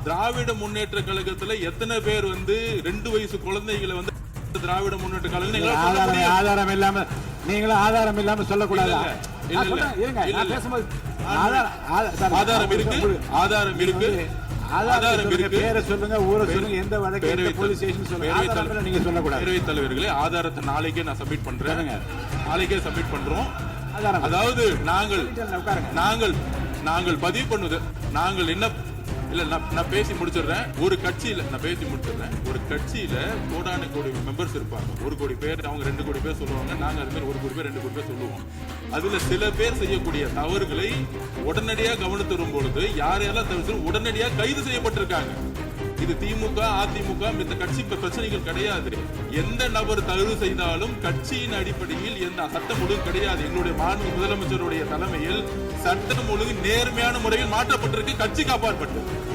திராவிட முன்னேற்ற கழகத்துல எத்தனை பேர் வந்து 2 வயசு குழந்தைகளை வந்து திராவிட முன்னேற்ற கழகம் ஆதாரம் இல்லாம நீங்களும் ஆதாரம் இல்லாம சொல்லக்கூடாது. ஆதாரம் இருக்கு, ஆதாரம் இருக்கு, ஆதாரம் இருக்கு. பேரை சொல்லுங்க, ஊரை சொல்லுங்க, எந்த வழக்கு போலீஸ் ஸ்டேஷன் சொல்லுங்க. நீங்க சொல்லக்கூடாது. பேரவைத் தலைவர்களே, ஆதாரத்தை நாளைக்கே நான் சப்மிட் பண்றேன். நாளைக்கே சப்மிட் பண்றோம். அதாவது நாங்கள் பதிவு பண்ணுது, நாங்கள் என்ன இல்ல நான் பேசி முடிச்சிடுறேன். ஒரு கட்சியில கோடான கோடி மெம்பர்ஸ் இருப்பாங்க. 1 கோடி பேர், அவங்க 2 கோடி பேர் சொல்லுவாங்க. நாங்க அது மாதிரி 1 கோடி பேர் 2 கோடி பேர் சொல்லுவோம். அதுல சில பேர் செய்யக்கூடிய தவறுகளை உடனடியாக கவனித்து வரும் பொழுது யாரையெல்லாம் தவிர உடனடியாக கைது செய்யப்பட்டிருக்காங்க. இது திமுக, அதிமுக இந்த கட்சி பிரச்சனைகள் கிடையாது. எந்த நபர் தவறு செய்தாலும் கட்சியின் அடிப்படையில் எந்த சட்டம் ஒழுங்கு கிடையாது. எங்களுடைய மாண்பு முதலமைச்சருடைய தலைமையில் சட்டம் ஒழுங்கு நேர்மையான முறையில் மாற்றப்பட்டிருக்கு, கட்சிக்கு அப்பாற்பட்டு.